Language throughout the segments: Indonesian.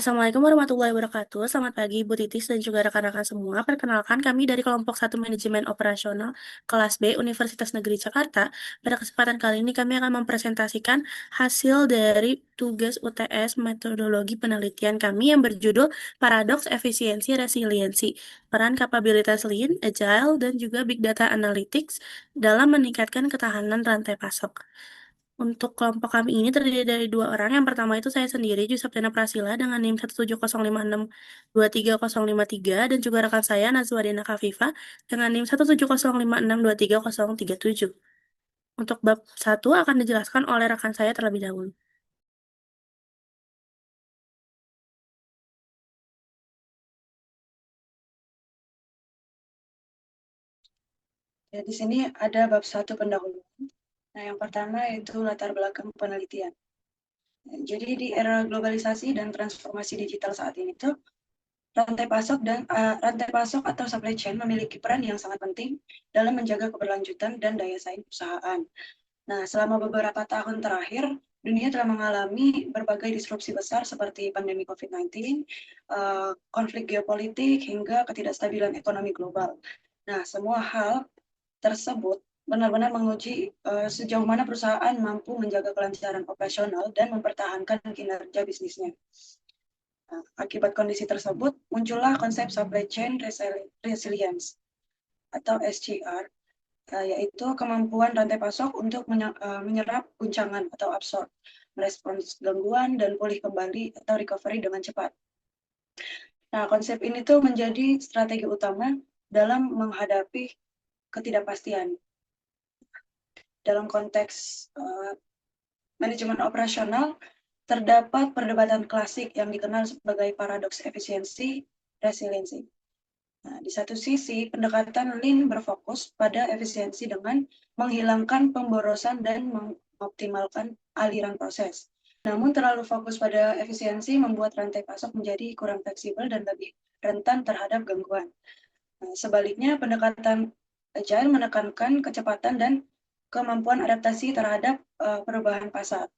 Assalamualaikum warahmatullahi wabarakatuh. Selamat pagi, Bu Titis dan juga rekan-rekan semua. Perkenalkan, kami dari kelompok 1 Manajemen Operasional kelas B Universitas Negeri Jakarta. Pada kesempatan kali ini kami akan mempresentasikan hasil dari tugas UTS metodologi penelitian kami yang berjudul Paradoks Efisiensi Resiliensi, Peran Kapabilitas Lean, Agile, dan juga Big Data Analytics dalam meningkatkan ketahanan rantai pasok. Untuk kelompok kami ini terdiri dari dua orang. Yang pertama itu saya sendiri, Jusapdana Prasila, dengan NIM 1705623 dan juga rekan saya, Nazwa Dena Kafifa, dengan NIM 170562337. Untuk bab 1 akan dijelaskan oleh rekan saya terlebih dahulu. Ya, di sini ada bab 1 pendahuluan. Nah, yang pertama itu latar belakang penelitian. Jadi di era globalisasi dan transformasi digital saat ini tuh rantai pasok atau supply chain memiliki peran yang sangat penting dalam menjaga keberlanjutan dan daya saing perusahaan. Nah, selama beberapa tahun terakhir, dunia telah mengalami berbagai disrupsi besar seperti pandemi COVID-19, konflik geopolitik, hingga ketidakstabilan ekonomi global. Nah, semua hal tersebut benar-benar menguji sejauh mana perusahaan mampu menjaga kelancaran operasional dan mempertahankan kinerja bisnisnya. Nah, akibat kondisi tersebut, muncullah konsep supply chain resilience atau SCR, yaitu kemampuan rantai pasok untuk menyerap guncangan atau absorb, merespons gangguan, dan pulih kembali atau recovery dengan cepat. Nah, konsep ini tuh menjadi strategi utama dalam menghadapi ketidakpastian. Dalam konteks manajemen operasional, terdapat perdebatan klasik yang dikenal sebagai paradoks efisiensi resiliensi. Nah, di satu sisi, pendekatan Lean berfokus pada efisiensi dengan menghilangkan pemborosan dan mengoptimalkan aliran proses. Namun, terlalu fokus pada efisiensi membuat rantai pasok menjadi kurang fleksibel dan lebih rentan terhadap gangguan. Nah, sebaliknya, pendekatan Agile menekankan kecepatan dan kemampuan adaptasi terhadap perubahan pasar.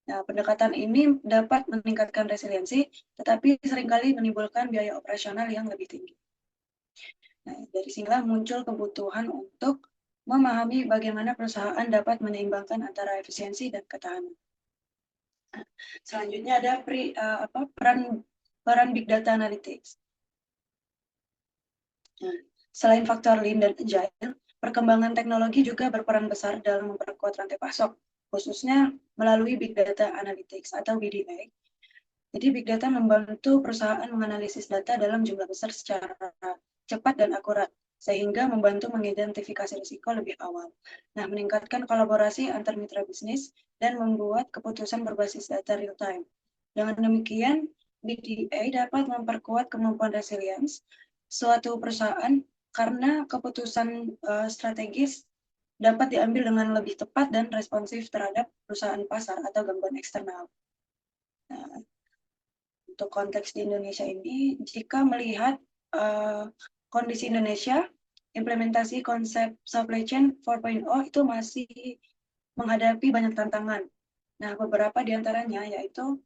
Nah, pendekatan ini dapat meningkatkan resiliensi, tetapi seringkali menimbulkan biaya operasional yang lebih tinggi. Nah, dari sinilah muncul kebutuhan untuk memahami bagaimana perusahaan dapat menyeimbangkan antara efisiensi dan ketahanan. Nah, selanjutnya ada peran Big Data Analytics. Nah, selain faktor Lean dan Agile, perkembangan teknologi juga berperan besar dalam memperkuat rantai pasok, khususnya melalui Big Data Analytics atau BDA. Jadi Big Data membantu perusahaan menganalisis data dalam jumlah besar secara cepat dan akurat, sehingga membantu mengidentifikasi risiko lebih awal. Nah, meningkatkan kolaborasi antar mitra bisnis dan membuat keputusan berbasis data real time. Dengan demikian, BDA dapat memperkuat kemampuan resilience suatu perusahaan karena keputusan strategis dapat diambil dengan lebih tepat dan responsif terhadap perusahaan pasar atau gangguan eksternal. Nah, untuk konteks di Indonesia ini, jika melihat kondisi Indonesia, implementasi konsep supply chain 4.0 itu masih menghadapi banyak tantangan. Nah, beberapa di antaranya yaitu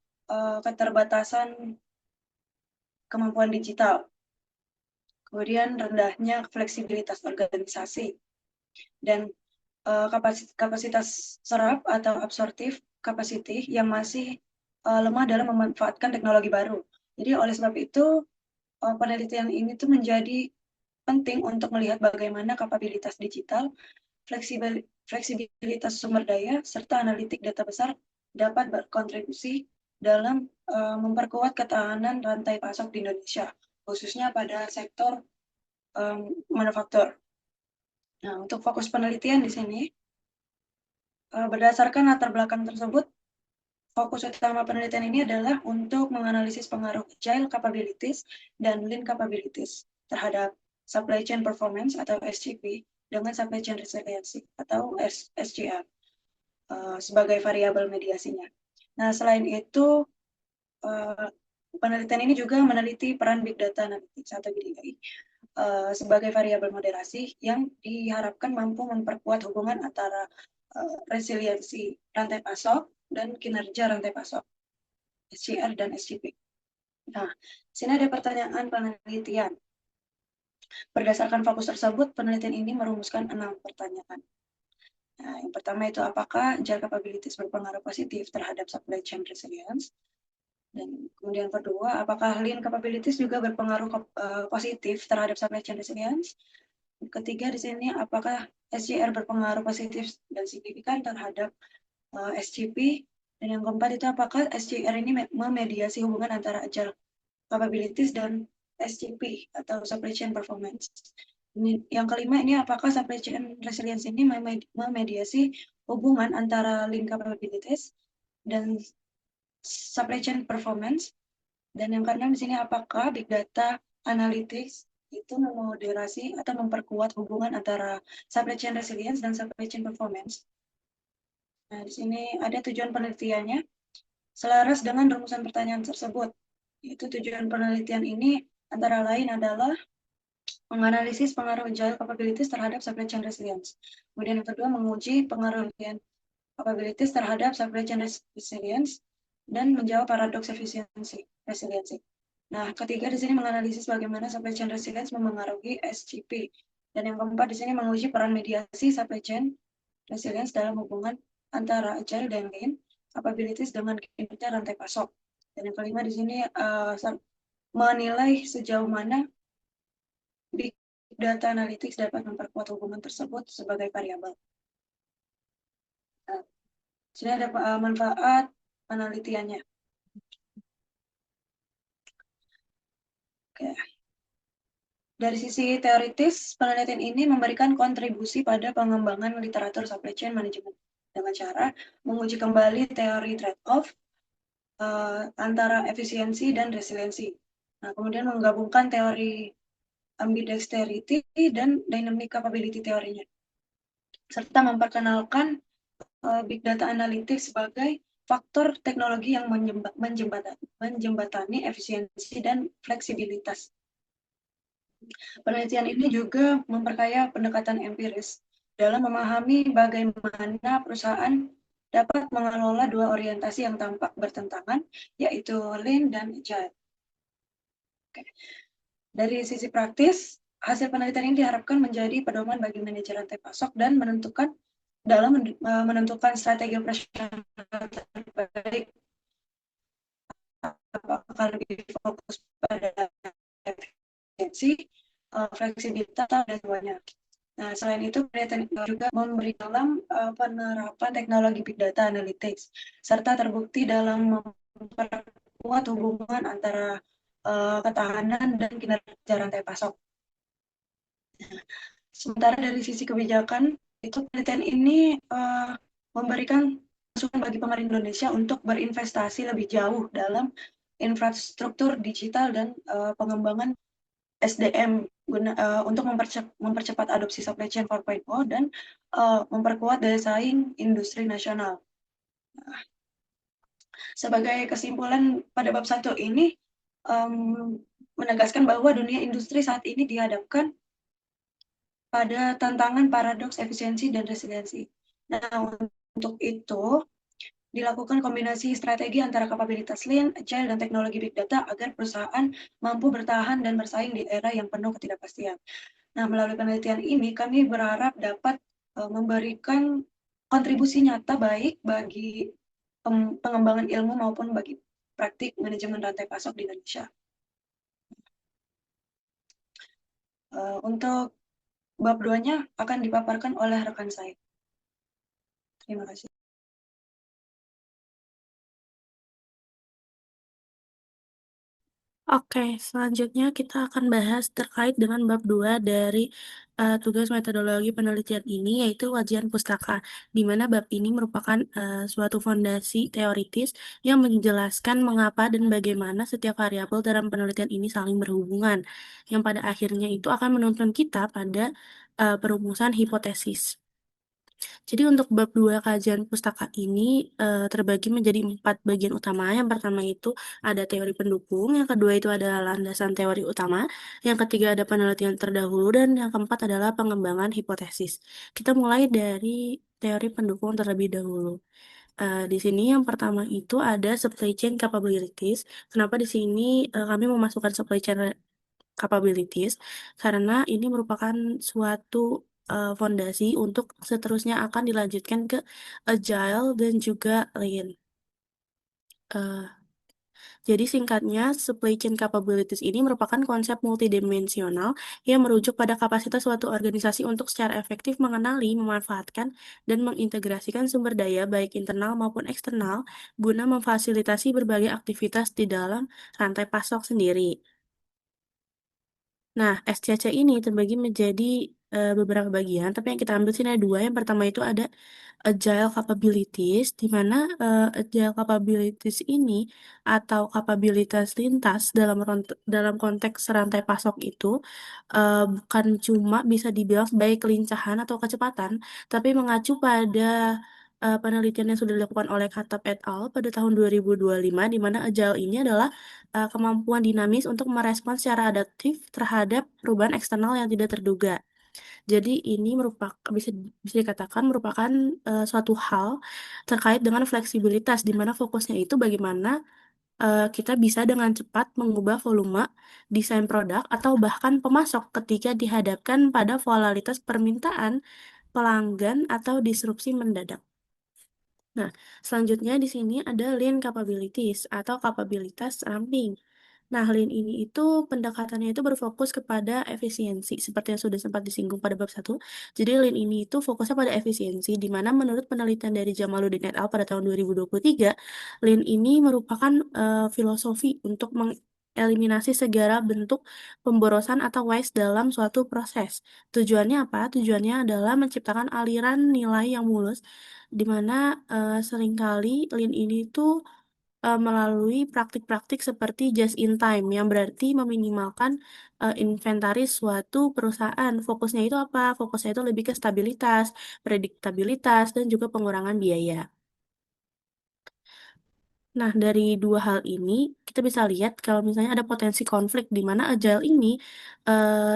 keterbatasan kemampuan digital, kemudian rendahnya fleksibilitas organisasi, dan kapasitas serap atau absorptive capacity yang masih lemah dalam memanfaatkan teknologi baru. Jadi oleh sebab itu, penelitian ini tuh menjadi penting untuk melihat bagaimana kapabilitas digital, fleksibilitas sumber daya, serta analitik data besar dapat berkontribusi dalam memperkuat ketahanan rantai pasok di Indonesia, khususnya pada sektor manufaktur. Nah, untuk fokus penelitian di sini, berdasarkan latar belakang tersebut, fokus utama penelitian ini adalah untuk menganalisis pengaruh agile capabilities dan lean capabilities terhadap supply chain performance atau SCP dengan supply chain resiliency atau SCR sebagai variabel mediasinya. Nah, selain itu, penelitian ini juga meneliti peran Big Data Analytics atau BDA sebagai variabel moderasi yang diharapkan mampu memperkuat hubungan antara resiliensi rantai pasok dan kinerja rantai pasok, SCR dan SCP. Nah, sini ada pertanyaan penelitian. Berdasarkan fokus tersebut, penelitian ini merumuskan 6 pertanyaan. Nah, yang pertama itu apakah agile capabilities berpengaruh positif terhadap supply chain resilience? Dan kemudian kedua, apakah lean capabilities juga berpengaruh positif terhadap supply chain resilience? Ketiga di sini, apakah SCR berpengaruh positif dan signifikan terhadap SCP? Dan yang keempat itu apakah SCR ini memediasi hubungan antara agile capabilities dan SCP atau supply chain performance? Ini, yang kelima ini apakah supply chain resilience ini memediasi hubungan antara lean capabilities dan supply chain performance? Dan yang keenam di sini apakah big data analytics itu memoderasi atau memperkuat hubungan antara supply chain resilience dan supply chain performance? Nah, di sini ada tujuan penelitiannya. Selaras dengan rumusan pertanyaan tersebut, itu tujuan penelitian ini antara lain adalah menganalisis pengaruh agile capabilities terhadap supply chain resilience. Kemudian yang kedua, menguji pengaruh capabilities terhadap supply chain resilience dan menjawab paradoks efisiensi resiliensi. Nah, ketiga di sini menganalisis bagaimana supply chain resilience memengaruhi SCP. Dan yang keempat di sini menguji peran mediasi supply chain resilience dalam hubungan antara agile dan lean capabilities dengan kinerja rantai pasok. Dan yang kelima di sini menilai sejauh mana big data analytics dapat memperkuat hubungan tersebut sebagai variabel. Nah, sini ada manfaat penelitiannya. Oke. Dari sisi teoritis, penelitian ini memberikan kontribusi pada pengembangan literatur supply chain management dengan cara menguji kembali teori trade-off antara efisiensi dan resiliensi. Nah, kemudian menggabungkan teori ambidexterity dan dynamic capability teorinya, serta memperkenalkan big data analytics sebagai faktor teknologi yang menjembatani efisiensi dan fleksibilitas. Penelitian ini juga memperkaya pendekatan empiris dalam memahami bagaimana perusahaan dapat mengelola dua orientasi yang tampak bertentangan, yaitu lean dan agile. Oke. Dari sisi praktis, hasil penelitian ini diharapkan menjadi pedoman bagi manajer rantai pasok dan menentukan strategi operasional terbaik, apakah lebih fokus pada efisiensi, fleksibilitas, dan semuanya. Nah, selain itu, penelitian juga memberi dalam penerapan teknologi big data analytics, serta terbukti dalam memperkuat hubungan antara ketahanan dan kinerja rantai pasok. Sementara dari sisi kebijakan, itu penelitian ini memberikan masukan bagi pemerintah Indonesia untuk berinvestasi lebih jauh dalam infrastruktur digital dan pengembangan SDM untuk mempercepat adopsi supply chain 4.0 dan memperkuat daya saing industri nasional. Nah, sebagai kesimpulan pada bab 1 ini menegaskan bahwa dunia industri saat ini dihadapkan pada tantangan paradoks efisiensi dan resiliensi. Nah, untuk itu dilakukan kombinasi strategi antara kapabilitas lean, agile, dan teknologi big data agar perusahaan mampu bertahan dan bersaing di era yang penuh ketidakpastian. Nah, melalui penelitian ini kami berharap dapat memberikan kontribusi nyata baik bagi pengembangan ilmu maupun bagi praktik manajemen rantai pasok di Indonesia. Untuk bab 2-nya akan dipaparkan oleh rekan saya. Terima kasih. Oke, selanjutnya kita akan bahas terkait dengan bab 2 dari tugas metodologi penelitian ini, yaitu wajian pustaka, di mana bab ini merupakan suatu fondasi teoritis yang menjelaskan mengapa dan bagaimana setiap variabel dalam penelitian ini saling berhubungan, yang pada akhirnya itu akan menuntun kita pada perumusan hipotesis. Jadi untuk bab 2 kajian pustaka ini terbagi menjadi 4 bagian utama. Yang pertama itu ada teori pendukung, yang kedua itu adalah landasan teori utama, yang ketiga ada penelitian terdahulu, dan yang keempat adalah pengembangan hipotesis. Kita mulai dari teori pendukung terlebih dahulu. Di sini yang pertama itu ada supply chain capabilities. Kenapa di sini kami memasukkan supply chain capabilities? Karena ini merupakan suatu fondasi untuk seterusnya akan dilanjutkan ke agile dan juga lean. Eh, Jadi singkatnya, supply chain capabilities ini merupakan konsep multidimensional yang merujuk pada kapasitas suatu organisasi untuk secara efektif mengenali, memanfaatkan, dan mengintegrasikan sumber daya baik internal maupun eksternal guna memfasilitasi berbagai aktivitas di dalam rantai pasok sendiri. Nah, SCC ini terbagi menjadi beberapa bagian, tapi yang kita ambil sini ada dua. Yang pertama itu ada agile capabilities, di mana agile capabilities ini atau kapabilitas lintas dalam konteks rantai pasok itu bukan cuma bisa dibilang sebagai kelincahan atau kecepatan, tapi mengacu pada penelitian yang sudah dilakukan oleh Khattab et al. Pada tahun 2025, di mana agile ini adalah kemampuan dinamis untuk merespons secara adaptif terhadap perubahan eksternal yang tidak terduga. Jadi ini merupakan bisa dikatakan merupakan suatu hal terkait dengan fleksibilitas di mana fokusnya itu bagaimana kita bisa dengan cepat mengubah volume, desain produk atau bahkan pemasok ketika dihadapkan pada volatilitas permintaan pelanggan atau disrupsi mendadak. Nah, selanjutnya di sini ada lean capabilities atau kapabilitas ramping. Nah, lean ini itu pendekatannya itu berfokus kepada efisiensi, seperti yang sudah sempat disinggung pada bab satu. Jadi, lean ini itu fokusnya pada efisiensi, di mana menurut penelitian dari Jamaluddin et al. Pada tahun 2023, lean ini merupakan filosofi untuk mengeliminasi segala bentuk pemborosan atau waste dalam suatu proses. Tujuannya apa? Tujuannya adalah menciptakan aliran nilai yang mulus, di mana seringkali lean ini tuh melalui praktik-praktik seperti just in time yang berarti meminimalkan inventaris suatu perusahaan. Fokusnya itu apa? Fokusnya itu lebih ke stabilitas, prediktabilitas, dan juga pengurangan biaya. Nah, dari dua hal ini, kita bisa lihat kalau misalnya ada potensi konflik di mana agile ini,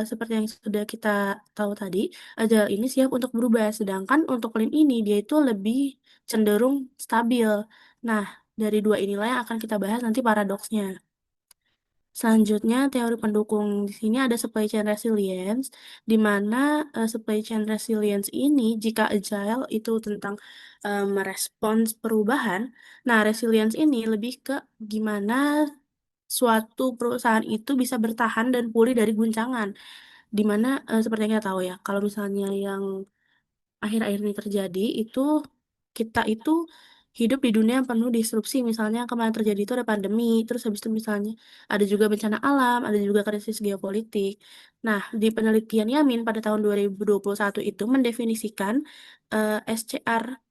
seperti yang sudah kita tahu tadi, agile ini siap untuk berubah, sedangkan untuk lean ini, dia itu lebih cenderung stabil. Nah, dari dua inilah yang akan kita bahas nanti paradoksnya. Selanjutnya, teori pendukung di sini ada supply chain resilience, di mana supply chain resilience ini, jika agile itu tentang merespons perubahan, nah resilience ini lebih ke gimana suatu perusahaan itu bisa bertahan dan pulih dari guncangan, di mana seperti yang kita tahu ya, kalau misalnya yang akhir-akhir ini terjadi itu kita itu hidup di dunia yang penuh disrupsi. Misalnya yang kemarin terjadi itu ada pandemi, terus habis itu misalnya ada juga bencana alam, ada juga krisis geopolitik. Nah, di penelitian Yamin pada tahun 2021 itu mendefinisikan SCR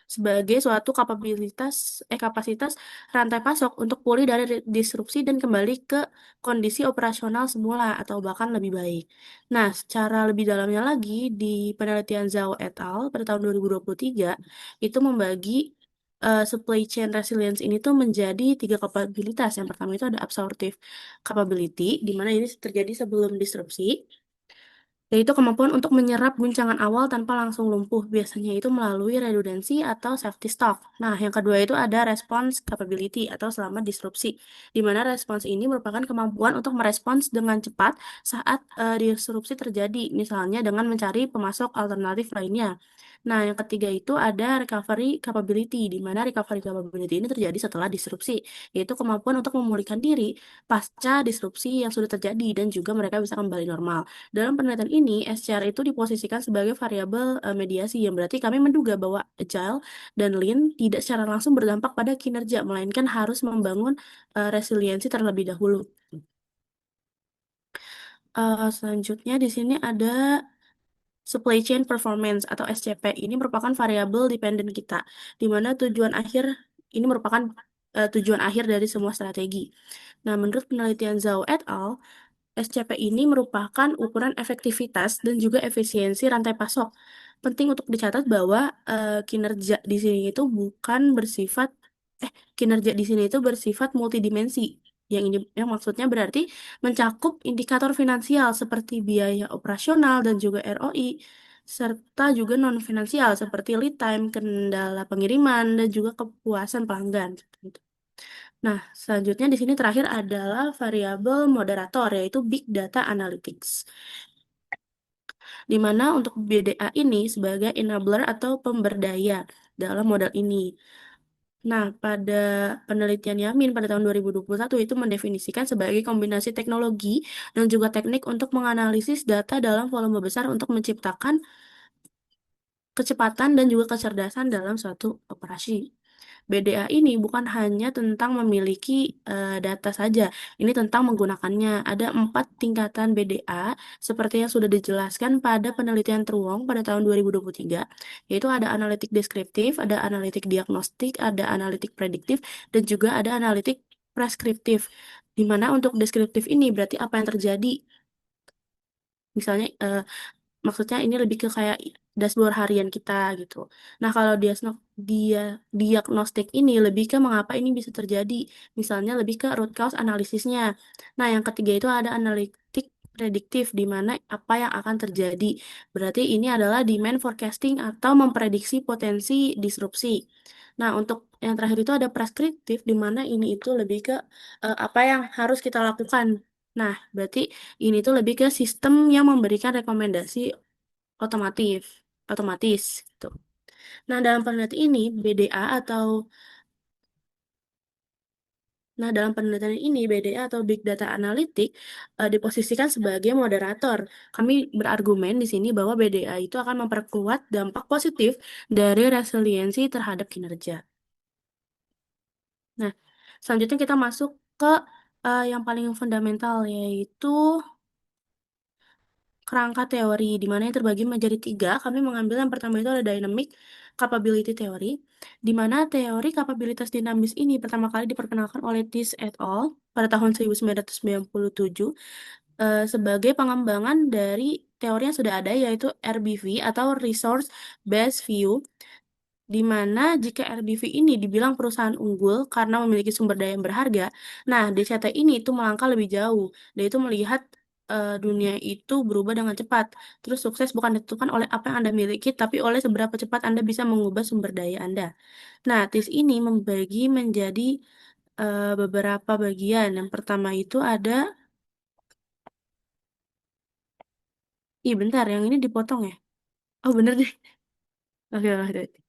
sebagai suatu kapasitas rantai pasok untuk pulih dari disrupsi dan kembali ke kondisi operasional semula atau bahkan lebih baik. Nah, secara lebih dalamnya lagi di penelitian Zhao et al. Pada tahun 2023 itu membagi supply chain resilience ini tuh menjadi tiga kapabilitas. Yang pertama itu ada absorptive capability, di mana ini terjadi sebelum disrupsi, yaitu kemampuan untuk menyerap guncangan awal tanpa langsung lumpuh, biasanya itu melalui redundancy atau safety stock. Nah, yang kedua itu ada response capability atau selama disrupsi, di mana respons ini merupakan kemampuan untuk merespons dengan cepat saat disrupsi terjadi, misalnya dengan mencari pemasok alternatif lainnya. Nah, yang ketiga itu ada recovery capability, di mana recovery capability ini terjadi setelah disrupsi, yaitu kemampuan untuk memulihkan diri pasca disrupsi yang sudah terjadi dan juga mereka bisa kembali normal. Dalam penelitian ini, SCR itu diposisikan sebagai variabel mediasi, yang berarti kami menduga bahwa agile dan lean tidak secara langsung berdampak pada kinerja, melainkan harus membangun resiliensi terlebih dahulu. Selanjutnya di sini ada supply chain performance atau SCP. Ini merupakan variabel dependen kita, di mana tujuan akhir ini merupakan tujuan akhir dari semua strategi. Nah, menurut penelitian Zhao et al., SCP ini merupakan ukuran efektivitas dan juga efisiensi rantai pasok. Penting untuk dicatat bahwa kinerja di sini itu bukan bersifat kinerja di sini itu bersifat multidimensi. Yang maksudnya berarti mencakup indikator finansial seperti biaya operasional dan juga ROI. serta juga non-finansial seperti lead time, kendala pengiriman, dan juga kepuasan pelanggan. Gitu. Nah, selanjutnya di sini terakhir adalah variabel moderator, yaitu Big Data Analytics, di mana untuk BDA ini sebagai enabler atau pemberdaya dalam model ini. Nah, pada penelitian Yamin pada tahun 2021 itu mendefinisikan sebagai kombinasi teknologi dan juga teknik untuk menganalisis data dalam volume besar untuk menciptakan kecepatan dan juga kecerdasan dalam suatu operasi. BDA ini bukan hanya tentang memiliki data saja, ini tentang menggunakannya. Ada 4 tingkatan BDA seperti yang sudah dijelaskan pada penelitian Truong pada tahun 2023, yaitu ada analitik deskriptif, ada analitik diagnostik, ada analitik prediktif, dan juga ada analitik preskriptif. Di mana untuk deskriptif ini berarti apa yang terjadi. Misalnya maksudnya ini lebih ke kayak dashboard harian kita gitu. Nah, kalau dia diagnostik ini lebih ke mengapa ini bisa terjadi. Misalnya lebih ke root cause analisisnya. Nah, yang ketiga itu ada analitik prediktif di mana apa yang akan terjadi. Berarti ini adalah demand forecasting atau memprediksi potensi disrupsi. Nah, untuk yang terakhir itu ada preskriptif di mana ini itu lebih ke apa yang harus kita lakukan. Nah, berarti ini tuh lebih ke sistem yang memberikan rekomendasi otomatis, otomatis gitu. Nah, dalam penelitian ini BDA atau dalam penelitian ini BDA atau Big Data Analytic diposisikan sebagai moderator. Kami berargumen di sini bahwa BDA itu akan memperkuat dampak positif dari resiliensi terhadap kinerja. Nah, selanjutnya kita masuk ke yang paling fundamental yaitu kerangka teori, di mana yang terbagi menjadi 3. Kami mengambil yang pertama itu ada dynamic capability theory, di mana teori kapabilitas dinamis ini pertama kali diperkenalkan oleh Tis et al. Pada tahun 1997 sebagai pengembangan dari teori yang sudah ada yaitu RBV atau Resource Based View, di mana jika RBV ini dibilang perusahaan unggul karena memiliki sumber daya yang berharga, nah DCT ini itu melangkah lebih jauh, dan itu melihat dunia itu berubah dengan cepat. Terus sukses bukan ditentukan oleh apa yang Anda miliki, tapi oleh seberapa cepat Anda bisa mengubah sumber daya Anda. Nah, TIS ini membagi menjadi beberapa bagian. Yang pertama itu ada, ih bentar, yang ini dipotong ya? Oh bener deh. Oke, oke.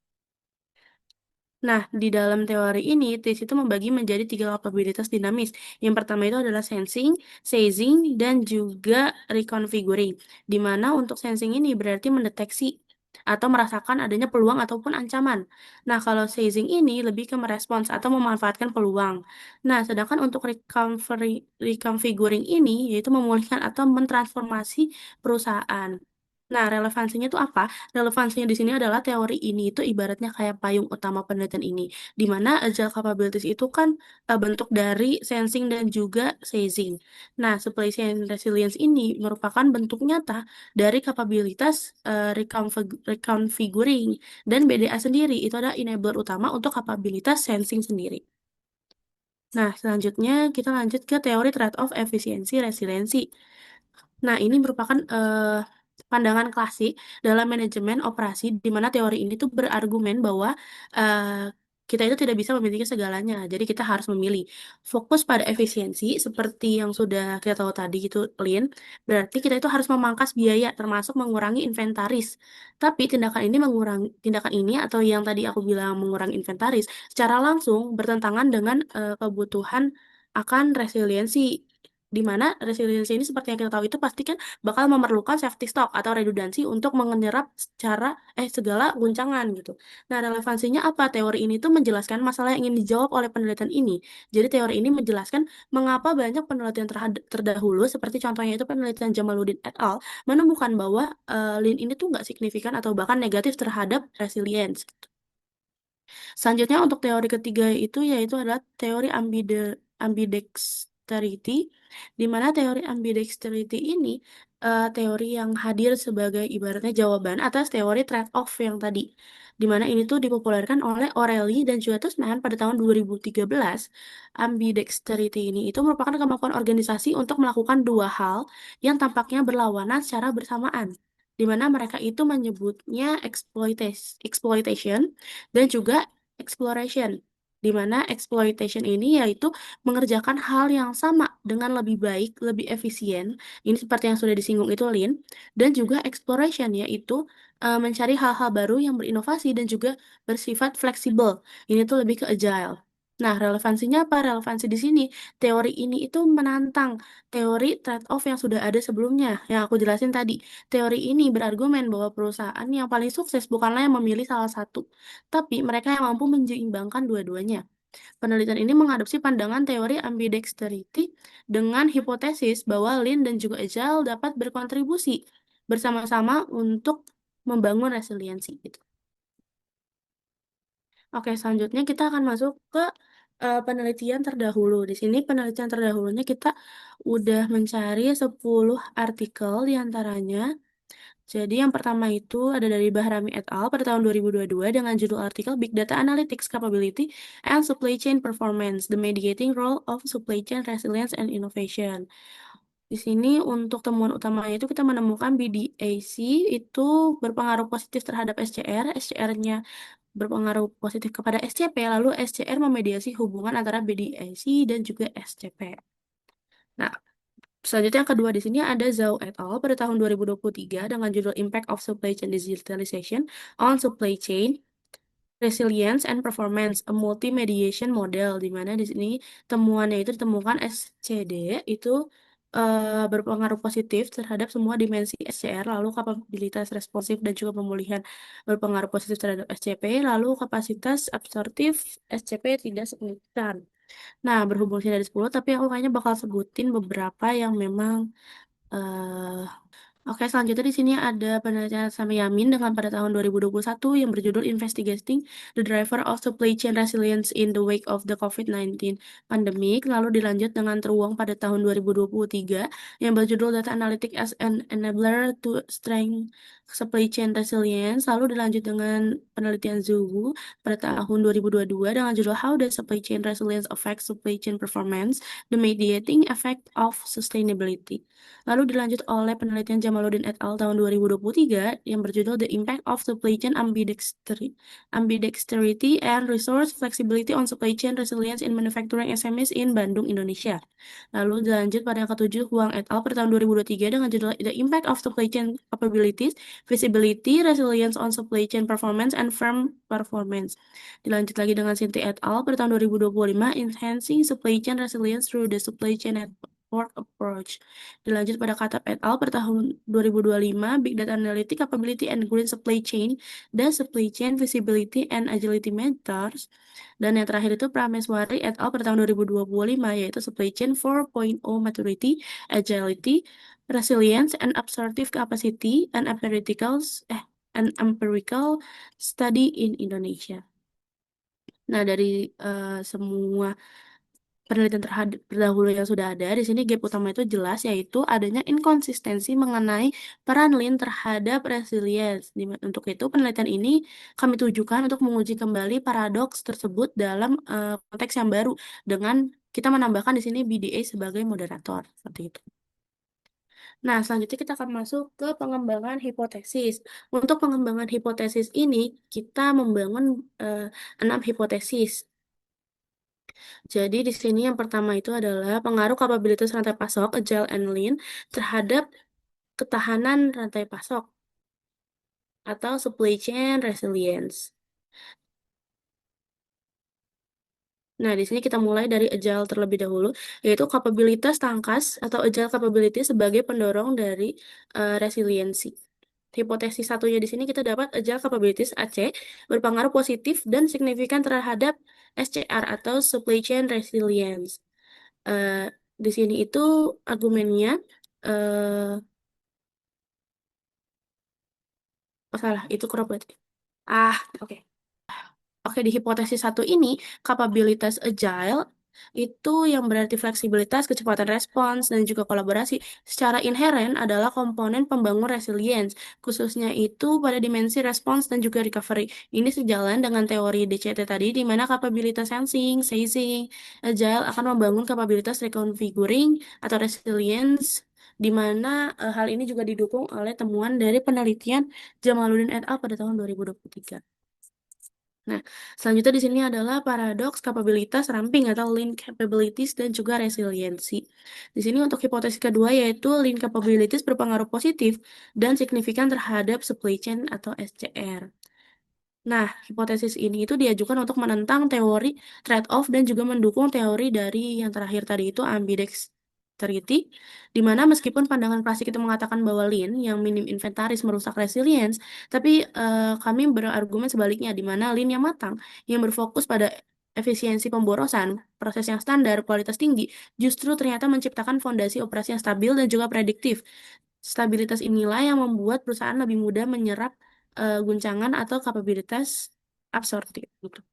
Nah, di dalam teori ini, TIS itu membagi menjadi 3 kapabilitas dinamis. Yang pertama itu adalah sensing, seizing, dan juga reconfiguring. Di mana untuk sensing ini berarti mendeteksi atau merasakan adanya peluang ataupun ancaman. Nah, kalau seizing ini lebih ke merespons atau memanfaatkan peluang. Nah, sedangkan untuk reconfiguring ini yaitu memulihkan atau mentransformasi perusahaan. Nah, relevansinya itu apa? Relevansinya di sini adalah teori ini itu ibaratnya kayak payung utama penelitian ini, di mana agile capabilities itu kan bentuk dari sensing dan juga seizing. Nah, supply chain resilience ini merupakan bentuk nyata dari kapabilitas reconfiguring, dan BDA sendiri itu adalah enabler utama untuk kapabilitas sensing sendiri. Nah, selanjutnya kita lanjut ke teori trade-off efisiensi resiliensi. Nah, ini merupakan pandangan klasik dalam manajemen operasi, di mana teori ini tuh berargumen bahwa eh, kita itu tidak bisa memiliki segalanya. Jadi kita harus memilih. Fokus pada efisiensi, seperti yang sudah kita tahu tadi gitu, Lin. Berarti kita itu harus memangkas biaya, termasuk mengurangi inventaris. Tapi tindakan ini atau yang tadi aku bilang mengurangi inventaris, secara langsung bertentangan dengan kebutuhan akan resiliensi, di mana resiliensi ini seperti yang kita tahu itu pasti kan bakal memerlukan safety stock atau redundansi untuk menyerap segala guncangan gitu. Nah, relevansinya apa? Teori ini tuh menjelaskan masalah yang ingin dijawab oleh penelitian ini. Jadi teori ini menjelaskan mengapa banyak penelitian terdahulu seperti contohnya itu penelitian Jamaluddin et al. Menemukan bahwa lin ini tuh nggak signifikan atau bahkan negatif terhadap resilience. Selanjutnya untuk teori ketiga itu yaitu adalah teori ambidexterity, di mana teori ambidexterity ini teori yang hadir sebagai ibaratnya jawaban atas teori trade-off yang tadi. Di mana ini tuh dipopulerkan oleh O'Reilly dan juga Tussman pada tahun 2013. Ambidexterity ini itu merupakan kemampuan organisasi untuk melakukan dua hal yang tampaknya berlawanan secara bersamaan. di mana mereka itu menyebutnya exploitation dan juga exploration. Di mana exploitation ini yaitu mengerjakan hal yang sama dengan lebih baik, lebih efisien. Ini seperti yang sudah disinggung itu Lin. Dan juga exploration yaitu mencari hal-hal baru yang berinovasi dan juga bersifat fleksibel. Ini tuh lebih ke agile. Nah, relevansinya apa? Relevansi di sini, teori ini itu menantang teori trade-off yang sudah ada sebelumnya, yang aku jelasin tadi. Teori ini berargumen bahwa perusahaan yang paling sukses bukanlah yang memilih salah satu, tapi mereka yang mampu menyeimbangkan dua-duanya. Penelitian ini mengadopsi pandangan teori ambidexterity dengan hipotesis bahwa Lean dan juga Agile dapat berkontribusi bersama-sama untuk membangun resiliensi. Gitu. Oke, selanjutnya kita akan masuk ke penelitian terdahulu. Di sini penelitian terdahulunya kita udah mencari 10 artikel di antaranya. Jadi yang pertama itu ada dari Bahrami et al. Pada tahun 2022 dengan judul artikel Big Data Analytics Capability and Supply Chain Performance, The Mediating Role of Supply Chain Resilience and Innovation. Di sini untuk temuan utamanya itu kita menemukan BDAC itu berpengaruh positif terhadap SCR, SCR-nya berpengaruh positif kepada SCP, lalu SCR memediasi hubungan antara BDAC dan juga SCP. Nah, selanjutnya yang kedua di sini ada Zhao et al. Pada tahun 2023 dengan judul Impact of Supply Chain Digitalization on Supply Chain Resilience and Performance, a Multi-Mediation Model, di mana di sini temuannya itu ditemukan SCD itu berpengaruh positif terhadap semua dimensi SCR, lalu kapabilitas responsif dan juga pemulihan berpengaruh positif terhadap SCP, lalu kapasitas absorptif SCP tidak signifikan. Nah, berhubung sini ada 10, tapi aku kayaknya bakal sebutin beberapa yang memang eh Oke, selanjutnya di sini ada penelitian Sami Yamin dengan pada tahun 2021 yang berjudul Investigating the Driver of Supply Chain Resilience in the Wake of the COVID-19 Pandemic. Lalu dilanjut dengan Teruang pada tahun 2023 yang berjudul Data Analytics as an Enabler to Strengthen Supply Chain Resilience. Lalu dilanjut dengan penelitian Zhu pada tahun 2022 dengan judul How Does Supply Chain Resilience Affect Supply Chain Performance? The Mediating Effect of Sustainability. Lalu dilanjut oleh penelitian Jamaluddin et al. Tahun 2023 yang berjudul The Impact of Supply Chain Ambidexterity and Resource Flexibility on Supply Chain Resilience in Manufacturing SMEs in Bandung, Indonesia. Lalu dilanjut pada yang ketujuh Huang et al. Pada tahun 2023 dengan judul The Impact of Supply Chain Capabilities, Visibility, Resilience on Supply Chain Performance, and Firm Performance. Dilanjut lagi dengan Sinti et al. Pada tahun 2025 Enhancing Supply Chain Resilience through the Supply Chain Network Approach. Dilanjut pada Katab et al. Pada tahun 2025 Big Data Analytics Capability and Green Supply Chain dan Supply Chain Visibility and Agility Matters. Dan yang terakhir itu Prameswari et al. Pada tahun 2025 yaitu Supply Chain 4.0 Maturity, Agility, Resilience, and Absorptive Capacity and Empirical Study in Indonesia. Nah, dari semua penelitian terdahulu yang sudah ada, di sini gap utama itu jelas, yaitu adanya inkonsistensi mengenai peran Lean terhadap resilience. Untuk itu, penelitian ini kami tujukan untuk menguji kembali paradoks tersebut dalam konteks yang baru, dengan kita menambahkan di sini BDA sebagai moderator. Seperti itu. Nah, selanjutnya kita akan masuk ke pengembangan hipotesis. Untuk pengembangan hipotesis ini, kita membangun 6 hipotesis. Jadi di sini yang pertama itu adalah pengaruh kapabilitas rantai pasok Agile and Lean terhadap ketahanan rantai pasok atau supply chain resilience. Nah, di sini kita mulai dari Agile terlebih dahulu, yaitu kapabilitas tangkas atau Agile capability sebagai pendorong dari resiliensi. Hipotesis satunya di sini kita dapat Agile capabilities AC berpengaruh positif dan signifikan terhadap SCR atau supply chain resilience. Eh, di sini itu argumennya eh oh salah, itu crop berarti. Oke. Oke, di hipotesis satu ini, kapabilitas agile itu yang berarti fleksibilitas, kecepatan respons, dan juga kolaborasi secara inheren adalah komponen pembangun resilience, khususnya itu pada dimensi respons dan juga recovery. Ini sejalan dengan teori DCT tadi, di mana kapabilitas sensing, seizing, agile akan membangun kapabilitas reconfiguring atau resilience di mana hal ini juga didukung oleh temuan dari penelitian Jamaluddin et al. Pada tahun 2023. Nah, selanjutnya di sini adalah paradoks kapabilitas ramping atau lean capabilities dan juga resiliensi. Di sini untuk hipotesis kedua yaitu lean capabilities berpengaruh positif dan signifikan terhadap supply chain atau SCR. Nah, hipotesis ini itu diajukan untuk menentang teori trade-off dan juga mendukung teori dari yang terakhir tadi itu ambidextrity, di mana meskipun pandangan klasik itu mengatakan bahwa lean yang minim inventaris merusak resilience, tapi kami berargumen sebaliknya, di mana lean yang matang, yang berfokus pada efisiensi pemborosan, proses yang standar, kualitas tinggi, justru ternyata menciptakan fondasi operasi yang stabil dan juga prediktif. Stabilitas inilah yang membuat perusahaan lebih mudah menyerap guncangan atau kapabilitas absorptif gitu.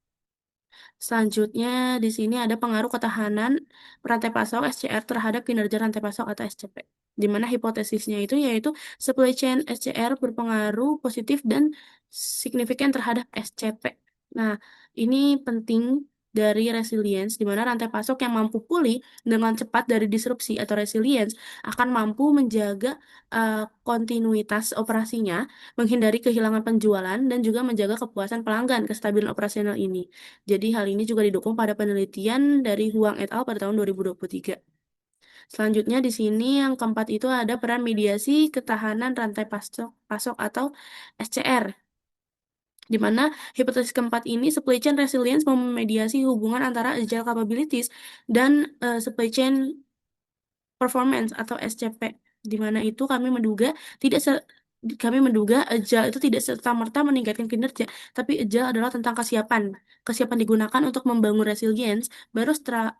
Selanjutnya di sini ada pengaruh ketahanan rantai pasok SCR terhadap kinerja rantai pasok atau SCP. Di mana hipotesisnya itu yaitu supply chain SCR berpengaruh positif dan signifikan terhadap SCP. Nah, ini penting dari resilience, di mana rantai pasok yang mampu pulih dengan cepat dari disrupsi atau resilience akan mampu menjaga kontinuitas operasinya, menghindari kehilangan penjualan, dan juga menjaga kepuasan pelanggan. Kestabilan operasional ini. Jadi hal ini juga didukung pada penelitian dari Huang et al. Pada tahun 2023. Selanjutnya di sini yang keempat itu ada peran mediasi ketahanan rantai pasok atau SCR. Di mana hipotesis keempat ini supply chain resilience memediasi hubungan antara agile capabilities dan supply chain performance atau SCP, di mana itu tidak se kami menduga agile itu tidak serta-merta meningkatkan kinerja, tapi agile adalah tentang kesiapan. Kesiapan digunakan untuk membangun resilience, baru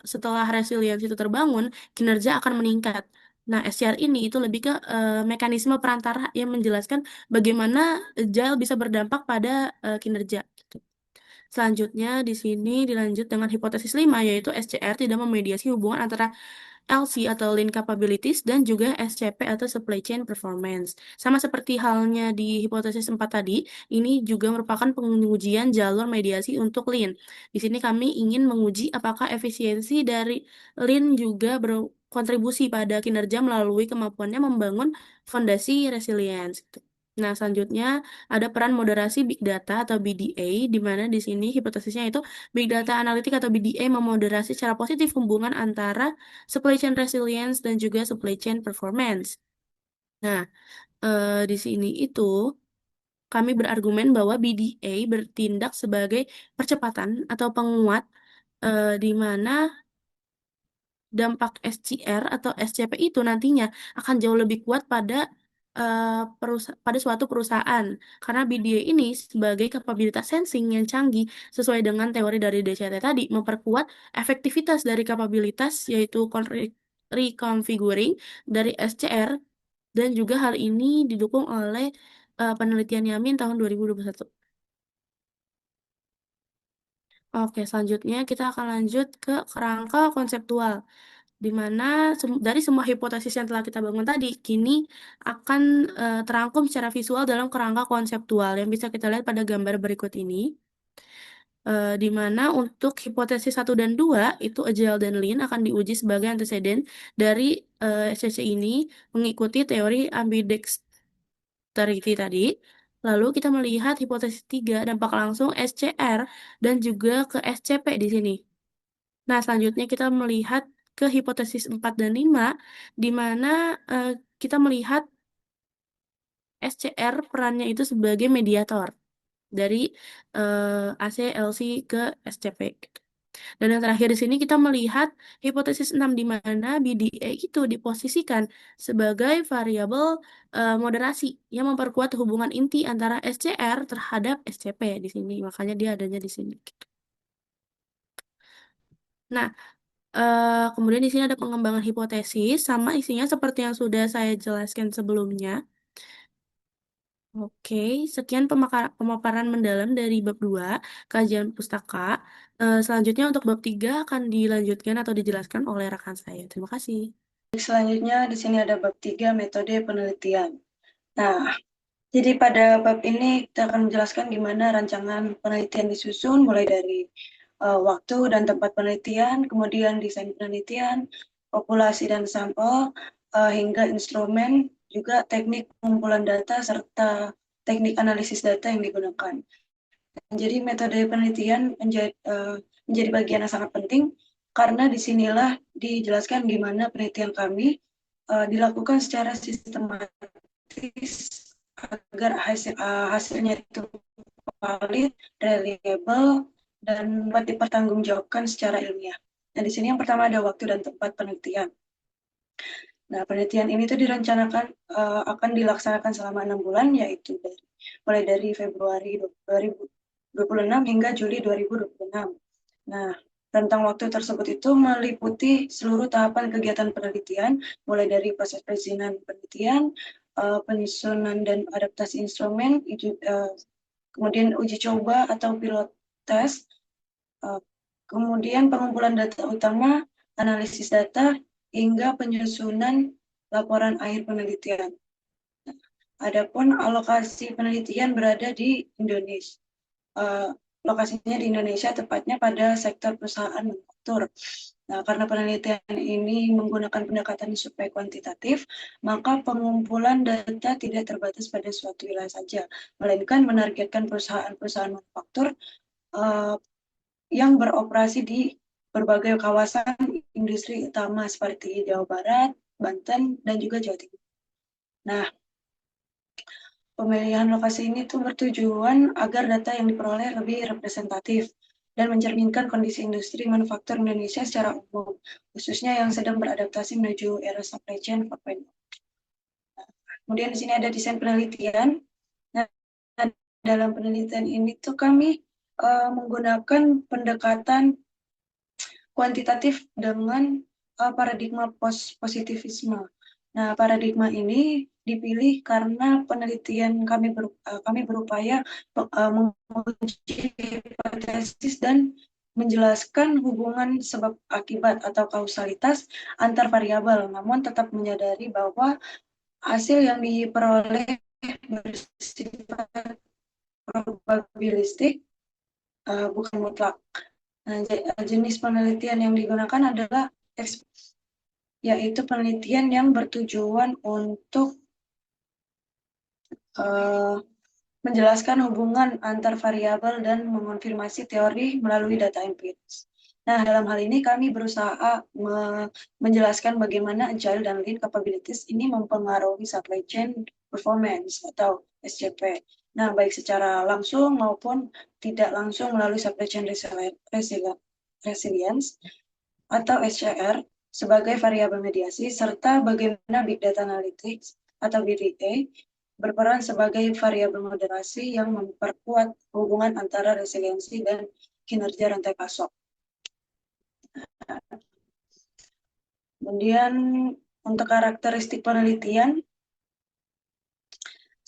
setelah resilience itu terbangun, kinerja akan meningkat. Nah, SCR ini itu lebih ke mekanisme perantara yang menjelaskan bagaimana agile bisa berdampak pada kinerja. Selanjutnya di sini dilanjut dengan hipotesis 5 yaitu SCR tidak memediasi hubungan antara LC atau Lean Capabilities dan juga SCP atau Supply Chain Performance. Sama seperti halnya di hipotesis 4 tadi, ini juga merupakan pengujian jalur mediasi untuk Lean. Di sini kami ingin menguji apakah efisiensi dari Lean juga berkontribusi pada kinerja melalui kemampuannya membangun fondasi resilience. Nah, selanjutnya ada peran moderasi Big Data atau BDA, di mana di sini hipotesisnya itu Big Data Analytic atau BDA memoderasi secara positif hubungan antara supply chain resilience dan juga supply chain performance. Nah, di sini itu kami berargumen bahwa BDA bertindak sebagai percepatan atau penguat di mana dampak SCR atau SCP itu nantinya akan jauh lebih kuat pada pada suatu perusahaan karena BDA ini sebagai kapabilitas sensing yang canggih sesuai dengan teori dari DCT tadi memperkuat efektivitas dari kapabilitas yaitu reconfiguring dari SCR dan juga hal ini didukung oleh penelitian Yamin tahun 2021. Oke, selanjutnya kita akan lanjut ke kerangka konseptual, di mana dari semua hipotesis yang telah kita bangun tadi, kini akan terangkum secara visual dalam kerangka konseptual yang bisa kita lihat pada gambar berikut ini. Di mana untuk hipotesis 1 dan 2 itu Agile dan Lean akan diuji sebagai anteseden dari SCC ini mengikuti teori ambidexterity tadi. Lalu kita melihat hipotesis 3 dampak langsung SCR dan juga ke SCP di sini. Nah, selanjutnya kita melihat ke hipotesis 4 dan 5, di mana kita melihat SCR perannya itu sebagai mediator dari AC, LC ke SCP. Gitu. Dan yang terakhir di sini kita melihat hipotesis 6 di mana BDA itu diposisikan sebagai variabel moderasi yang memperkuat hubungan inti antara SCR terhadap SCP di sini. Makanya dia adanya di sini. Gitu. Nah, kemudian di sini ada pengembangan hipotesis sama isinya seperti yang sudah saya jelaskan sebelumnya. Oke, sekian pemaparan mendalam dari bab 2 kajian pustaka. Selanjutnya untuk bab 3 akan dilanjutkan atau dijelaskan oleh rekan saya. Terima kasih. Selanjutnya di sini ada bab 3 metode penelitian. Nah, jadi pada bab ini kita akan menjelaskan gimana rancangan penelitian disusun mulai dari waktu dan tempat penelitian, kemudian desain penelitian, populasi dan sampel, hingga instrumen, juga teknik pengumpulan data, serta teknik analisis data yang digunakan. Jadi metode penelitian menjadi bagian yang sangat penting, karena disinilah dijelaskan gimana penelitian kami dilakukan secara sistematis agar hasilnya itu valid, reliable, dan dapat dipertanggungjawabkan secara ilmiah. Nah, di sini yang pertama ada waktu dan tempat penelitian. Nah, penelitian ini tuh direncanakan akan dilaksanakan selama 6 bulan, yaitu mulai dari Februari 2026 hingga Juli 2026. Nah, rentang waktu tersebut itu meliputi seluruh tahapan kegiatan penelitian, mulai dari proses perizinan penelitian, penyusunan dan adaptasi instrumen, kemudian uji coba atau pilot test, kemudian pengumpulan data utama, analisis data, hingga penyusunan laporan akhir penelitian. Adapun alokasi penelitian berada di Indonesia. Lokasinya di Indonesia, tepatnya pada sektor perusahaan manufaktur. Nah, karena penelitian ini menggunakan pendekatan survei kuantitatif, maka pengumpulan data tidak terbatas pada suatu wilayah saja, melainkan menargetkan perusahaan-perusahaan manufaktur yang beroperasi di berbagai kawasan industri utama seperti Jawa Barat, Banten, dan juga Jawa Timur. Nah, pemilihan lokasi ini tuh bertujuan agar data yang diperoleh lebih representatif dan mencerminkan kondisi industri manufaktur Indonesia secara umum, khususnya yang sedang beradaptasi menuju era supply chain 4.0. Kemudian di sini ada desain penelitian. Nah, dalam penelitian ini tuh kami menggunakan pendekatan kuantitatif dengan paradigma positivisme. Nah, paradigma ini dipilih karena penelitian kami berupaya menguji hipotesis dan menjelaskan hubungan sebab akibat atau kausalitas antar variabel, namun tetap menyadari bahwa hasil yang diperoleh bersifat probabilistik, bukan mutlak. Nah, jenis penelitian yang digunakan adalah yaitu penelitian yang bertujuan untuk menjelaskan hubungan antar variabel dan mengonfirmasi teori melalui data empiris. Nah, dalam hal ini kami berusaha menjelaskan bagaimana agile dan lean capabilities ini mempengaruhi supply chain performance atau SCP. Nah, baik secara langsung maupun tidak langsung melalui supply chain resilience atau SCR sebagai variabel mediasi, serta bagaimana Big Data Analytics atau BDA berperan sebagai variabel moderasi yang memperkuat hubungan antara resiliensi dan kinerja rantai pasok. Kemudian untuk karakteristik penelitian,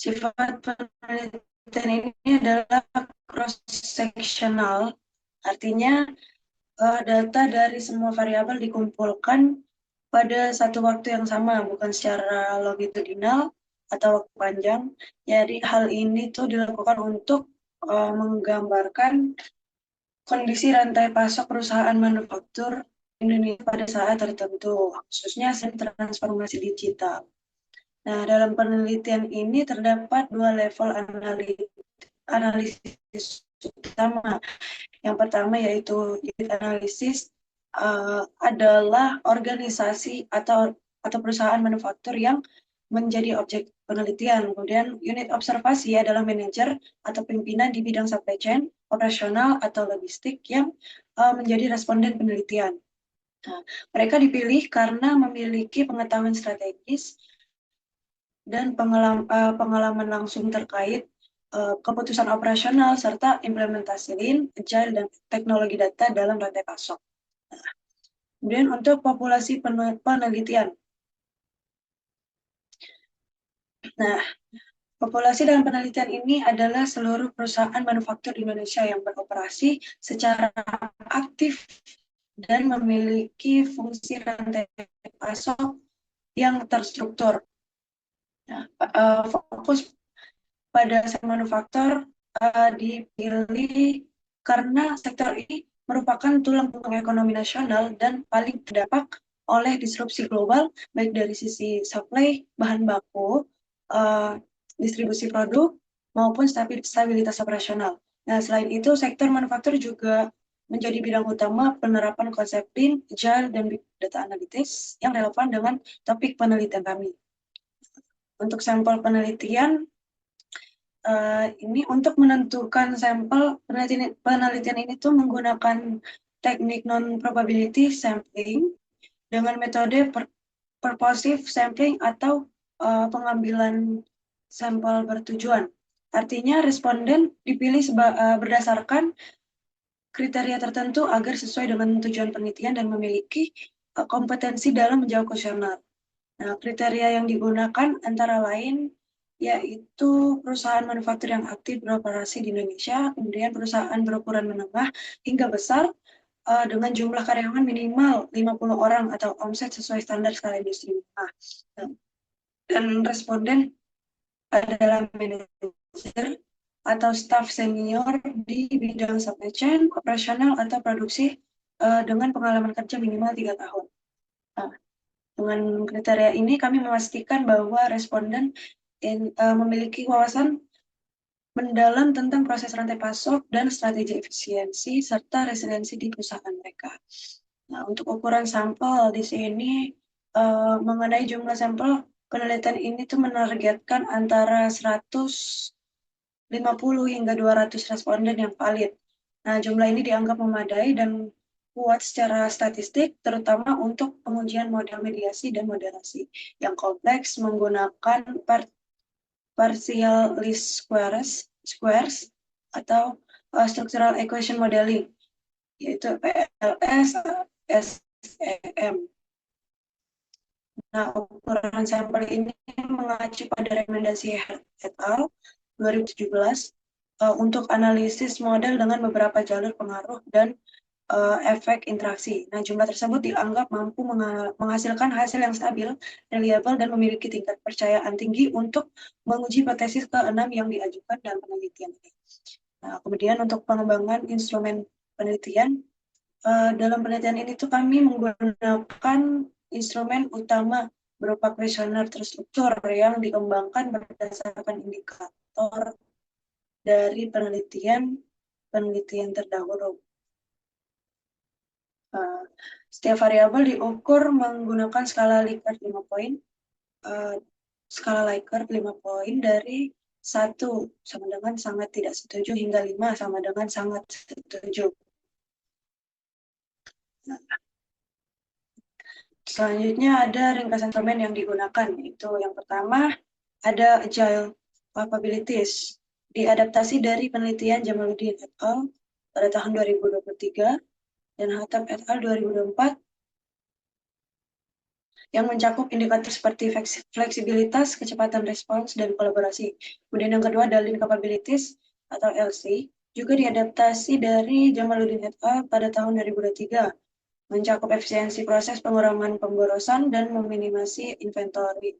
sifat penelitian ini adalah cross-sectional, artinya data dari semua variabel dikumpulkan pada satu waktu yang sama, bukan secara longitudinal atau waktu panjang. Jadi hal ini tuh dilakukan untuk menggambarkan kondisi rantai pasok perusahaan manufaktur Indonesia pada saat tertentu, khususnya transformasi digital. Nah, dalam penelitian ini terdapat dua level analisis utama. Yang pertama yaitu unit analisis adalah organisasi atau perusahaan manufaktur yang menjadi objek penelitian. Kemudian unit observasi adalah manajer atau pimpinan di bidang supply chain, operasional atau logistik yang menjadi responden penelitian. Nah, mereka dipilih karena memiliki pengetahuan strategis dan pengalaman langsung terkait keputusan operasional serta implementasi lean, agile, dan teknologi data dalam rantai pasok. Nah, kemudian untuk populasi penelitian. Nah, populasi dalam penelitian ini adalah seluruh perusahaan manufaktur di Indonesia yang beroperasi secara aktif dan memiliki fungsi rantai pasok yang terstruktur. Nah, fokus pada sektor manufaktur dipilih karena sektor ini merupakan tulang punggung ekonomi nasional dan paling terdampak oleh disrupsi global, baik dari sisi supply bahan baku, distribusi produk, maupun stabilitas operasional. Nah, selain itu, sektor manufaktur juga menjadi bidang utama penerapan konsep Lean, Agile, dan Big Data Analytics yang relevan dengan topik penelitian kami. Untuk sampel penelitian, ini untuk menentukan sampel penelitian ini tuh menggunakan teknik non-probability sampling dengan metode purposive sampling atau pengambilan sampel bertujuan. Artinya responden dipilih berdasarkan kriteria tertentu agar sesuai dengan tujuan penelitian dan memiliki kompetensi dalam menjawab kuesioner. Nah, kriteria yang digunakan antara lain yaitu perusahaan manufaktur yang aktif beroperasi di Indonesia, kemudian perusahaan berukuran menengah hingga besar dengan jumlah karyawan minimal 50 orang atau omset sesuai standar skala industri. Nah, dan responden adalah manajer atau staf senior di bidang supply chain, operasional, atau produksi dengan pengalaman kerja minimal 3 tahun. Nah, dengan kriteria ini kami memastikan bahwa responden memiliki wawasan mendalam tentang proses rantai pasok dan strategi efisiensi serta resiliensi di perusahaan mereka. Nah, untuk ukuran sampel di sini mengenai jumlah sampel penelitian ini tuh menargetkan antara 150 hingga 200 responden yang valid. Nah, jumlah ini dianggap memadai dan kuat secara statistik, terutama untuk pengujian model mediasi dan moderasi yang kompleks menggunakan partial least squares atau structural equation modeling, yaitu PLS, SEM. Nah, ukuran sampel ini mengacu pada rekomendasi et al. 2017 untuk analisis model dengan beberapa jalur pengaruh dan efek interaksi. Nah, jumlah tersebut dianggap mampu menghasilkan hasil yang stabil, reliable, dan memiliki tingkat kepercayaan tinggi untuk menguji hipotesis ke-6 yang diajukan dalam penelitian ini. Nah, kemudian untuk pengembangan instrumen penelitian, dalam penelitian ini tuh kami menggunakan instrumen utama berupa kuesioner terstruktur yang dikembangkan berdasarkan indikator dari penelitian terdahulu. Setiap variabel diukur menggunakan skala Likert 5 poin. Skala Likert 5 poin dari 1 sama dengan sangat tidak setuju hingga 5 sama dengan sangat setuju. Selanjutnya ada ringkasan instrumen yang digunakan. Itu yang pertama ada Agile Capabilities, diadaptasi dari penelitian Jamaluddin et al. Pada tahun 2023 dan Hatab et al. 2024 yang mencakup indikator seperti fleksibilitas, kecepatan respons, dan kolaborasi. Kemudian yang kedua, Lean Capabilities atau LC, juga diadaptasi dari Jamaluddin et al. Pada tahun 2023, mencakup efisiensi proses pengurangan pemborosan dan meminimasi inventory.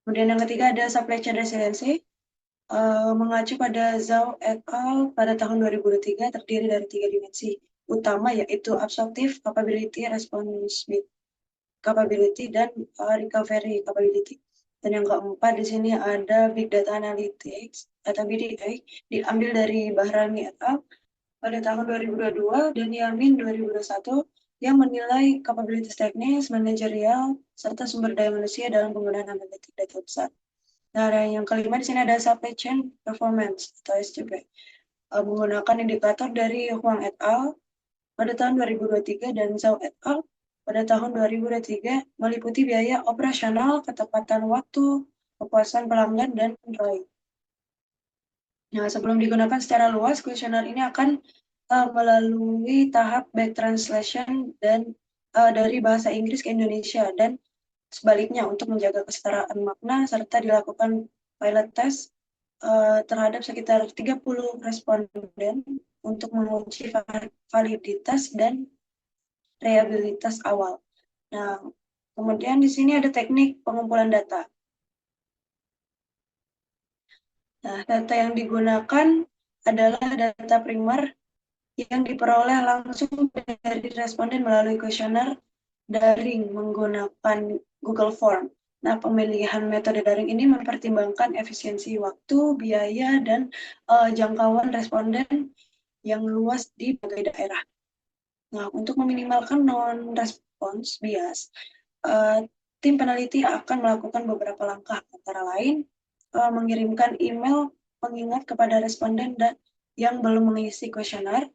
Kemudian yang ketiga ada Supply Chain Resiliency, mengacu pada Zhao et al. Pada tahun 2023, terdiri dari 3 dimensi utama, yaitu Absorptive Capability, Responsive Capability, dan Recovery Capability. Dan yang keempat di sini ada Big Data Analytics atau BDA, diambil dari Bahrani et al. Pada tahun 2022 dan Yamin 2021 yang menilai kapabilitas teknis, manajerial, serta sumber daya manusia dalam penggunaan analitik data besar. Nah, yang kelima di sini ada Supply Chain Performance atau SCP, menggunakan indikator dari Huang et al. Pada tahun 2023 dan Zhao et al. Pada tahun 2023 meliputi biaya operasional, ketepatan waktu, kepuasan pelanggan, dan ROI. Nah, sebelum digunakan secara luas, kuesioner ini akan melalui tahap back translation dan dari bahasa Inggris ke Indonesia dan sebaliknya untuk menjaga kesetaraan makna serta dilakukan pilot test terhadap sekitar 30 responden untuk menguji validitas dan reliabilitas awal. Nah, kemudian di sini ada teknik pengumpulan data. Nah, data yang digunakan adalah data primer yang diperoleh langsung dari responden melalui kuesioner daring menggunakan Google Form. Nah, pemilihan metode daring ini mempertimbangkan efisiensi waktu, biaya, dan jangkauan responden yang luas di berbagai daerah. Nah, untuk meminimalkan non-response bias, eh, tim peneliti akan melakukan beberapa langkah, antara lain mengirimkan email pengingat kepada responden yang belum mengisi kuesioner,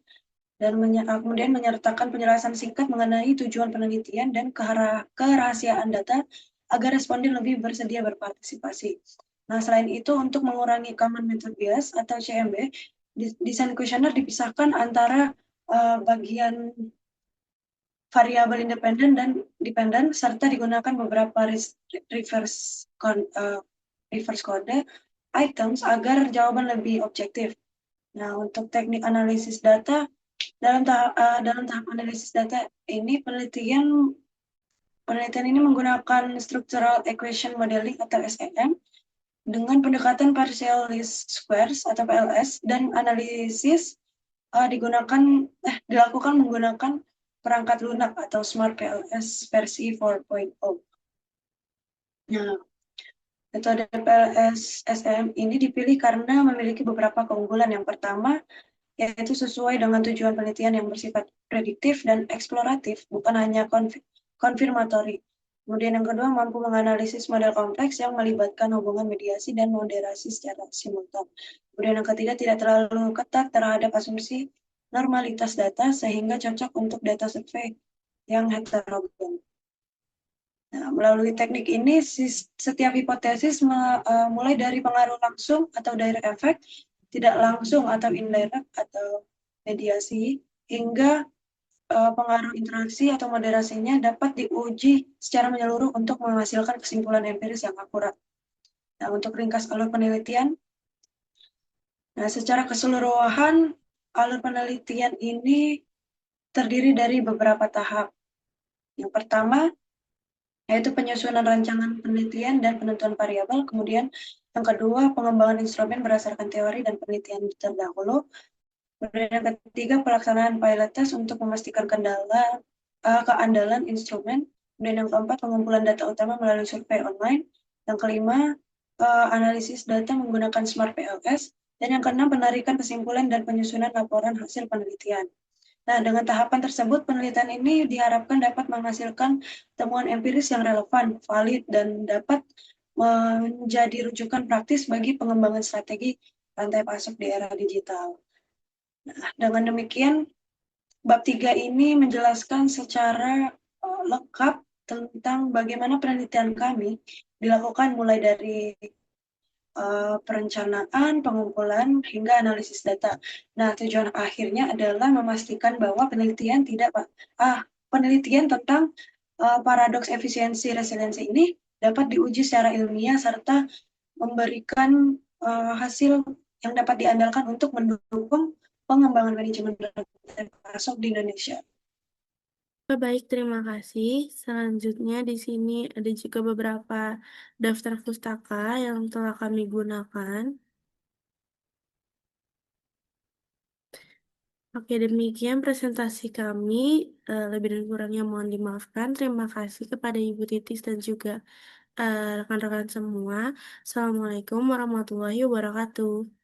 dan kemudian menyertakan penjelasan singkat mengenai tujuan penelitian dan kerahasiaan data agar responden lebih bersedia berpartisipasi. Nah, selain itu, untuk mengurangi common method bias atau CMB, desain kuesioner dipisahkan antara bagian variabel independen dan dependen, serta digunakan beberapa reverse code items agar jawaban lebih objektif. Nah, untuk teknik analisis data, dalam tahap analisis data ini, penelitian ini menggunakan structural equation modeling atau SEM dengan pendekatan partial least squares atau PLS, dan analisis dilakukan menggunakan perangkat lunak atau Smart PLS versi 4.0. Nah, metode PLS SM ini dipilih karena memiliki beberapa keunggulan. Yang pertama, yaitu sesuai dengan tujuan penelitian yang bersifat prediktif dan eksploratif, bukan hanya konfirmatori. Kemudian yang kedua, mampu menganalisis model kompleks yang melibatkan hubungan mediasi dan moderasi secara simultan. Kemudian yang ketiga, tidak terlalu ketat terhadap asumsi normalitas data sehingga cocok untuk data survei yang heterogen. Nah, melalui teknik ini, setiap hipotesis mulai dari pengaruh langsung atau direct effect, tidak langsung atau indirect atau mediasi, hingga pengaruh interaksi atau moderasinya dapat diuji secara menyeluruh untuk menghasilkan kesimpulan empiris yang akurat. Nah, untuk ringkas alur penelitian, secara keseluruhan, alur penelitian ini terdiri dari beberapa tahap. Yang pertama, yaitu penyusunan rancangan penelitian dan penentuan variabel. Kemudian yang kedua, pengembangan instrumen berdasarkan teori dan penelitian terdahulu. Kemudian yang ketiga, pelaksanaan pilot test untuk memastikan keandalan instrumen. Kemudian yang keempat, pengumpulan data utama melalui survei online. Yang kelima, analisis data menggunakan Smart PLS. Dan yang keenam, penarikan kesimpulan dan penyusunan laporan hasil penelitian. Nah, dengan tahapan tersebut, penelitian ini diharapkan dapat menghasilkan temuan empiris yang relevan, valid, dan dapat menjadi rujukan praktis bagi pengembangan strategi rantai pasok di era digital. Nah, dengan demikian, bab 3 ini menjelaskan secara lengkap tentang bagaimana penelitian kami dilakukan mulai dari perencanaan, pengumpulan, hingga analisis data. Nah, tujuan akhirnya adalah memastikan bahwa penelitian tentang paradoks efisiensi resiliensi ini dapat diuji secara ilmiah serta memberikan hasil yang dapat diandalkan untuk mendukung pengembangan manajemen rantai pasok di Indonesia. Baik, terima kasih. Selanjutnya di sini ada juga beberapa daftar pustaka yang telah kami gunakan. Oke, demikian presentasi kami. Lebih dan kurangnya mohon dimaafkan. Terima kasih kepada Ibu Titis dan juga rekan-rekan semua. Assalamualaikum warahmatullahi wabarakatuh.